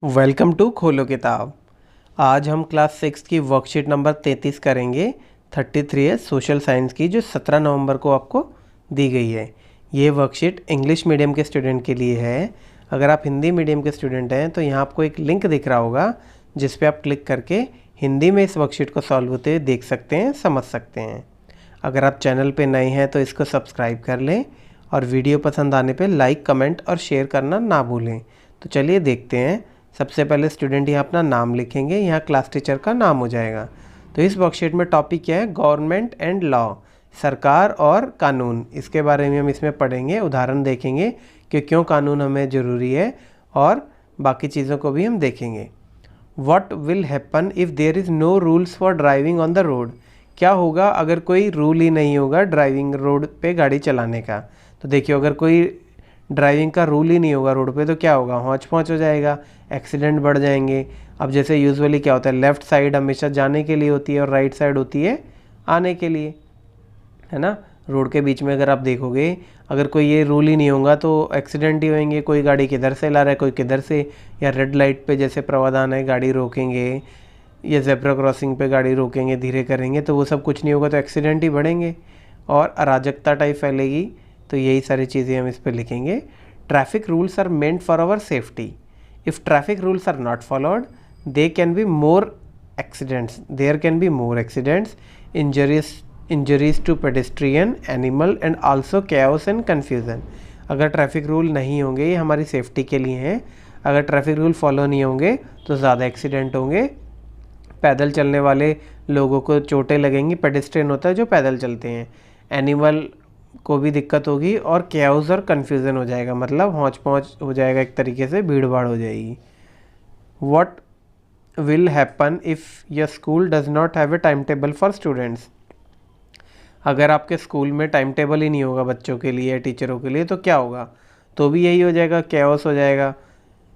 Welcome to खोलो किताब। आज हम क्लास 6 की वर्कशीट नंबर 33 करेंगे। 33 है सोशल साइंस की, जो 17 नवंबर को आपको दी गई है। ये वर्कशीट इंग्लिश मीडियम के स्टूडेंट के लिए है। अगर आप हिंदी मीडियम के स्टूडेंट हैं तो यहाँ आपको एक लिंक दिख रहा होगा, जिस पे आप क्लिक करके हिंदी में इस वर्कशीट को सॉल्व होते हुए देख सकते हैं, समझ सकते हैं। अगर आप चैनल पे नए हैं तो इसको सब्सक्राइब कर लें और वीडियो पसंद आने पे लाइक, कमेंट और शेयर करना ना भूलें। तो चलिए देखते हैं। सबसे पहले स्टूडेंट यहाँ अपना नाम लिखेंगे, यहाँ क्लास टीचर का नाम हो जाएगा। तो इस वर्कशीट में टॉपिक क्या है? गवर्नमेंट एंड लॉ, सरकार और कानून। इसके बारे में हम इसमें पढ़ेंगे, उदाहरण देखेंगे कि क्यों कानून हमें ज़रूरी है, और बाकी चीज़ों को भी हम देखेंगे। What will happen if there is no rules for driving on the road? क्या होगा अगर कोई रूल ही नहीं होगा ड्राइविंग रोड पे गाड़ी चलाने का? तो देखिए, अगर कोई ड्राइविंग का रूल ही नहीं होगा रोड पे तो क्या होगा? हौच पौच हो जाएगा, एक्सीडेंट बढ़ जाएंगे। अब जैसे यूजुअली क्या होता है, लेफ़्ट साइड हमेशा जाने के लिए होती है और राइट साइड होती है आने के लिए, है ना। रोड के बीच में अगर आप देखोगे, अगर कोई ये रूल ही नहीं होगा तो एक्सीडेंट ही होंगे। कोई गाड़ी किधर से ला रहा है, कोई किधर से, या रेड लाइट पे जैसे प्रावधान है गाड़ी रोकेंगे, या जेब्रा क्रॉसिंग पे गाड़ी रोकेंगे, धीरे करेंगे, तो वो सब कुछ नहीं होगा तो एक्सीडेंट ही बढ़ेंगे और अराजकता टाइप फैलेगी। तो यही सारी चीज़ें हम इस पर लिखेंगे। Traffic rules are meant for our safety. If traffic rules are not followed, they can be more accidents, there can be more accidents, injuries to pedestrian, animal and also chaos and confusion। अगर traffic rule नहीं होंगे, ये हमारी safety के लिए हैं। अगर traffic rule follow नहीं होंगे तो ज़्यादा एक्सीडेंट होंगे, पैदल चलने वाले लोगों को चोटें लगेंगी, पेडेस्ट्रियन होता है जो पैदल चलते हैं, एनिमल को भी दिक्कत होगी, और कैओस और कन्फ्यूज़न हो जाएगा, मतलब हौच पौच हो जाएगा, एक तरीके से भीड़ भाड़ हो जाएगी। What will happen if your school does not have a timetable for students? अगर आपके स्कूल में टाइम टेबल ही नहीं होगा बच्चों के लिए, टीचरों के लिए, तो क्या होगा? तो भी यही हो जाएगा, कैओस हो जाएगा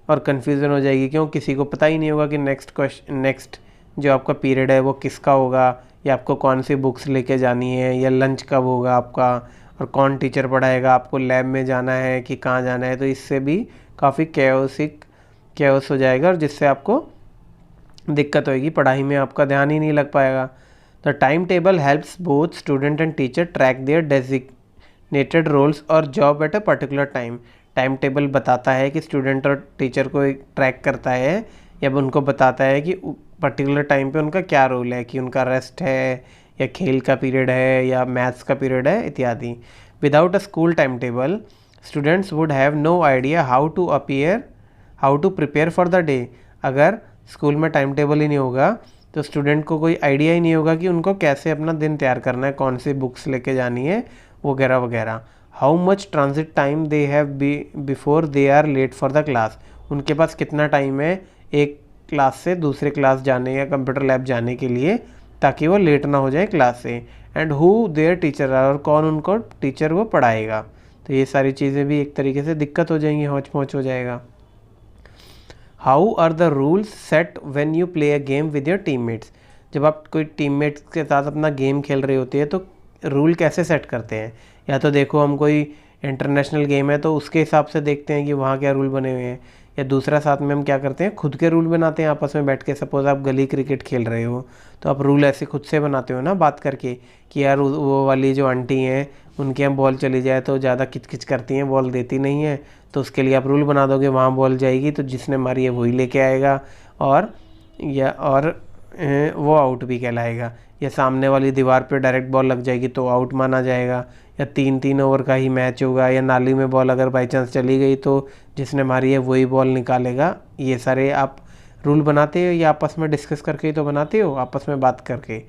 और कन्फ्यूज़न हो जाएगी। क्यों? किसी को पता ही नहीं होगा कि नेक्स्ट जो आपका पीरियड है वो किसका होगा, या आपको कौन सी बुक्स लेके जानी है, या लंच कब होगा आपका, और कौन टीचर पढ़ाएगा, आपको लैब में जाना है कि कहाँ जाना है। तो इससे भी काफ़ी कैओस हो जाएगा, और जिससे आपको दिक्कत होगी, पढ़ाई में आपका ध्यान ही नहीं लग पाएगा। The time table helps both student and teacher track their designated roles और job at a particular time. Time table बताता है कि स्टूडेंट और टीचर को एक ट्रैक करता है, या उनको बताता है कि पर्टिकुलर टाइम पे उनका क्या रोल है, कि उनका रेस्ट है, या खेल का पीरियड है, या मैथ्स का पीरियड है, इत्यादि। Without a school time table, students would have no idea how to prepare for the day. अगर स्कूल में टाइम टेबल ही नहीं होगा तो स्टूडेंट को कोई आइडिया ही नहीं होगा कि उनको कैसे अपना दिन तैयार करना है, कौन सी बुक्स लेके जानी है, वगैरह वगैरह। How much transit time they have before they are late for the class. उनके पास कितना टाइम है एक क्लास से दूसरे क्लास जाने या कंप्यूटर लैब जाने के लिए, ताकि वो लेट ना हो जाए क्लास से। And who their teacher are, और कौन उनको टीचर वो पढ़ाएगा। तो ये सारी चीज़ें भी एक तरीके से दिक्कत हो जाएंगी, हौच पौच हो जाएगा। How are the rules set when you play a game with your teammates. जब आप कोई टीममेट्स के साथ अपना गेम खेल रहे होते हैं तो रूल कैसे सेट करते हैं? या तो देखो, हम कोई इंटरनेशनल गेम है तो उसके हिसाब से देखते हैं कि वहाँ क्या रूल बने हुए हैं, या दूसरा साथ में हम क्या करते हैं, खुद के रूल बनाते हैं आपस में बैठ के। सपोज़ आप गली क्रिकेट खेल रहे हो तो आप रूल ऐसे खुद से बनाते हो ना, बात करके, कि यार वो वाली जो आंटी हैं उनके यहाँ बॉल चली जाए तो ज़्यादा किचकिच करती हैं, बॉल देती नहीं है, तो उसके लिए आप रूल बना दोगे, वहाँ बॉल जाएगी तो जिसने मारी है वही लेके आएगा, और वो आउट भी कहलाएगा। या सामने वाली दीवार पे डायरेक्ट बॉल लग जाएगी तो आउट माना जाएगा। या 3-3 ओवर का ही मैच होगा, या नाली में बॉल अगर बाई चांस चली गई तो जिसने मारी है वही बॉल निकालेगा। ये सारे आप रूल बनाते हो या आपस में डिस्कस करके ही तो बनाते हो, आपस में बात करके।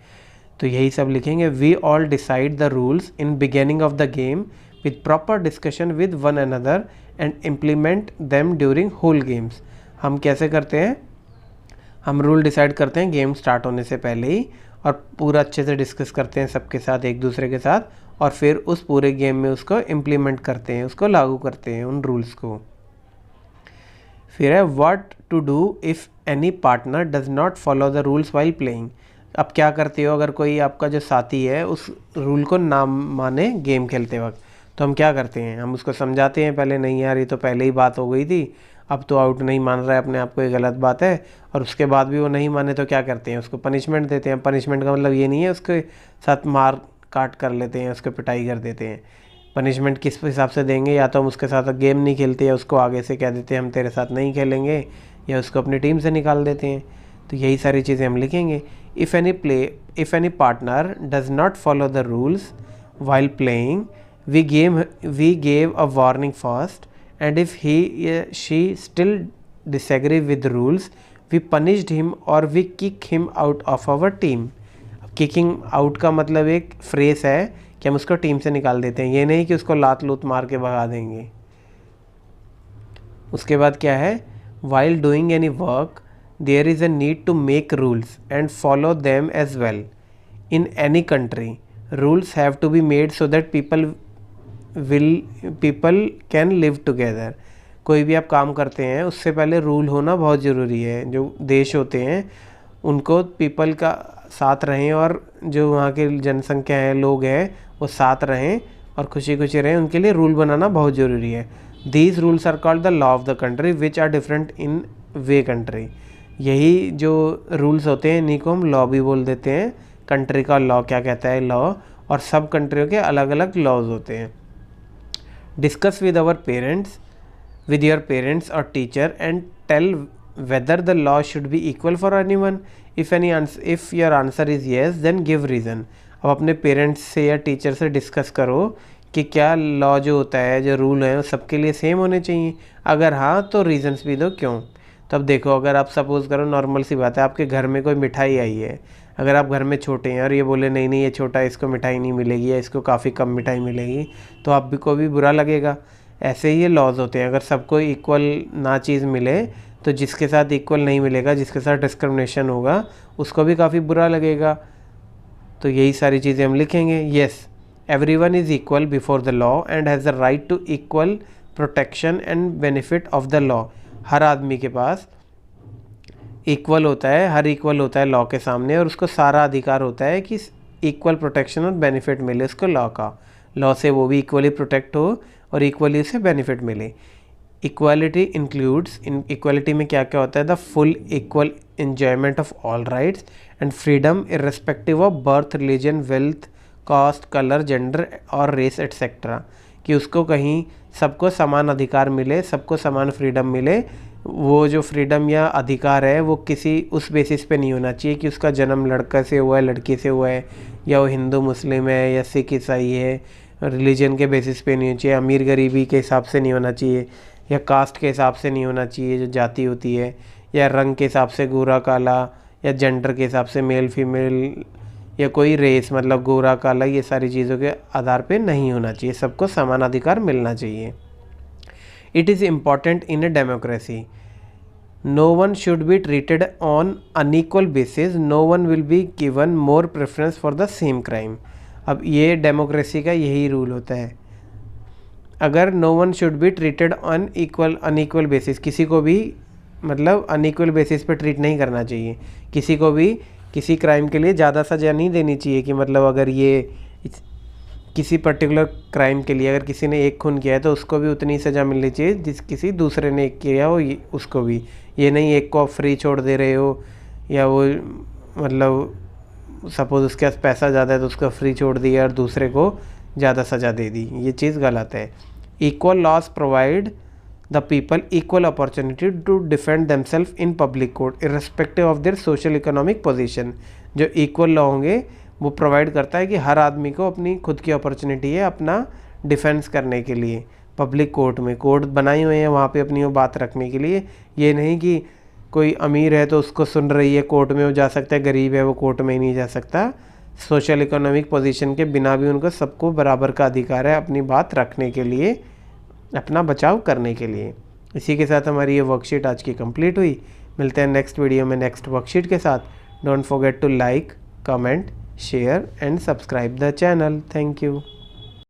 तो यही सब लिखेंगे। We all decide the rules in beginning of the game with proper discussion with one another and implement them during whole games. हम कैसे करते हैं? हम रूल डिसाइड करते हैं गेम स्टार्ट होने से पहले ही, और पूरा अच्छे से डिस्कस करते हैं सबके साथ, एक दूसरे के साथ, और फिर उस पूरे गेम में उसको इम्प्लीमेंट करते हैं, उसको लागू करते हैं उन रूल्स को। फिर है what to do if any partner does not follow the rules while playing. अब क्या करते हो अगर कोई आपका जो साथी है उस रूल को ना माने गेम खेलते वक्त? तो हम क्या करते हैं, हम उसको समझाते हैं पहले, नहीं यार ये तो पहले ही बात हो गई थी, अब तो आउट नहीं मान रहा है अपने आप को, ये गलत बात है। और उसके बाद भी वो नहीं माने तो क्या करते हैं, उसको पनिशमेंट देते हैं। पनिशमेंट का मतलब ये नहीं है उसके साथ मार काट कर लेते हैं, उसको पिटाई कर देते हैं। पनिशमेंट किस हिसाब से देंगे, या तो हम उसके साथ गेम नहीं खेलते, या उसको आगे से कह देते हैं हम तेरे साथ नहीं खेलेंगे, या उसको अपनी टीम से निकाल देते हैं। तो यही सारी चीज़ें हम लिखेंगे। If any partner does not follow the rules while playing, we gave a warning first, and if she still disagree with the rules, we punished him or we kick him out of our team। Kicking out का मतलब एक phrase है कि हम उसको team से निकाल देते हैं, ये नहीं कि उसको लात लूत मार के भगा देंगे। उसके बाद क्या है, while doing any work there is a need to make rules and follow them as well। in any country rules have to be made so that people can live together। कोई भी आप काम करते हैं उससे पहले रूल होना बहुत ज़रूरी है। जो देश होते हैं उनको पीपल का साथ रहें, और जो वहाँ के जनसंख्या है, लोग हैं, वो साथ रहें और खुशी खुशी रहें, उनके लिए रूल बनाना बहुत ज़रूरी है। These rules are called the law of the country which are different in way country. यही जो रूल्स होते हैं इन्हीं को हम लॉ भी बोल देते हैं। कंट्री का लॉ क्या कहता है, लॉ, और सब कंट्रियों के अलग अलग लॉज होते हैं। डिस्कस विद योर पेरेंट्स और teacher and tell whether the law should be equal for anyone। if your answer is yes then give reason। अब अपने पेरेंट्स से या टीचर से डिस्कस करो कि क्या लॉ जो होता है, जो रूल है, वो सबके लिए सेम होने चाहिए। अगर हाँ तो रीजंस भी दो क्यों। तब देखो, अगर आप सपोज़ करो, नॉर्मल सी बात है, आपके घर में कोई मिठाई आई है, अगर आप घर में छोटे हैं और ये बोले नहीं नहीं ये छोटा है, इसको मिठाई नहीं मिलेगी या इसको काफ़ी कम मिठाई मिलेगी, तो आप भी को भी बुरा लगेगा। ऐसे ही ये लॉज होते हैं, अगर सबको इक्वल ना चीज़ मिले तो जिसके साथ इक्वल नहीं मिलेगा, जिसके साथ डिस्क्रिमिनेशन होगा, उसको भी काफ़ी बुरा लगेगा। तो यही सारी चीज़ें हम लिखेंगे। Yes, everyone is equal before the law and has the right to equal protection and benefit of the law. हर आदमी के पास इक्वल होता है, हर इक्वल होता है लॉ के सामने, और उसको सारा अधिकार होता है कि इक्वल प्रोटेक्शन और बेनिफिट मिले उसको लॉ का। लॉ से वो भी इक्वली प्रोटेक्ट हो और इक्वली उसे बेनिफिट मिले। इक्वालिटी इंक्लूड्स, इन इक्वालिटी में क्या क्या होता है, the full equal enjoyment of all rights and freedom irrespective of birth, religion, wealth, caste, colour, gender और रेस एटसेट्रा। कि उसको कहीं सबको समान अधिकार मिले, सबको समान फ्रीडम मिले। वो जो फ्रीडम या अधिकार है वो किसी उस बेसिस पे नहीं होना चाहिए कि उसका जन्म लड़का से हुआ है, लड़की से हुआ है, या वो हिंदू मुस्लिम है या सिख ईसाई है। रिलीजन के बेसिस पे नहीं होना चाहिए, अमीर गरीबी के हिसाब से नहीं होना चाहिए, या कास्ट के हिसाब से नहीं होना चाहिए जो जाति होती है, या रंग के हिसाब से गोरा काला, या जेंडर के हिसाब से मेल फीमेल, या कोई रेस मतलब गोरा काला, ये सारी चीज़ों के आधार पे नहीं होना चाहिए। सबको समान अधिकार मिलना चाहिए। It is important in a democracy, no one should be treated on unequal basis, no one will be given more preference for the same crime. अब ये डेमोक्रेसी का यही रूल होता है, अगर no one should be treated on unequal basis, किसी को भी मतलब अनइक्वल बेसिस पे ट्रीट नहीं करना चाहिए। किसी को भी किसी क्राइम के लिए ज़्यादा सज़ा नहीं देनी चाहिए कि मतलब अगर ये किसी पर्टिकुलर क्राइम के लिए अगर किसी ने एक खून किया है तो उसको भी उतनी सज़ा मिलनी चाहिए जिस किसी दूसरे ने एक किया हो, उसको भी। ये नहीं एक को आप फ्री छोड़ दे रहे हो, या वो मतलब सपोज़ उसके पास पैसा ज़्यादा है तो उसको फ्री छोड़ दिया और दूसरे को ज़्यादा सज़ा दे दी, ये चीज़ गलत है। Equal laws provide the people equal opportunity to defend themselves in public court irrespective of their social economic position. जो इक्वल लॉ होंगे वो प्रोवाइड करता है कि हर आदमी को अपनी खुद की अपॉर्चुनिटी है अपना डिफेंस करने के लिए। पब्लिक कोर्ट में कोर्ट बनाए हुए हैं वहाँ पे अपनी वो बात रखने के लिए। ये नहीं कि कोई अमीर है तो उसको सुन रही है कोर्ट में वो जा सकता है, गरीब है वो कोर्ट में ही नहीं जा सकता। सोशल इकोनॉमिक पोजीशन के बिना भी उनको सबको बराबर का अधिकार है अपनी बात रखने के लिए, अपना बचाव करने के लिए। इसी के साथ हमारी ये वर्कशीट आज की कंप्लीट हुई। मिलते हैं नेक्स्ट वीडियो में नेक्स्ट वर्कशीट के साथ। Don't forget to like, comment, share and subscribe the channel. Thank you.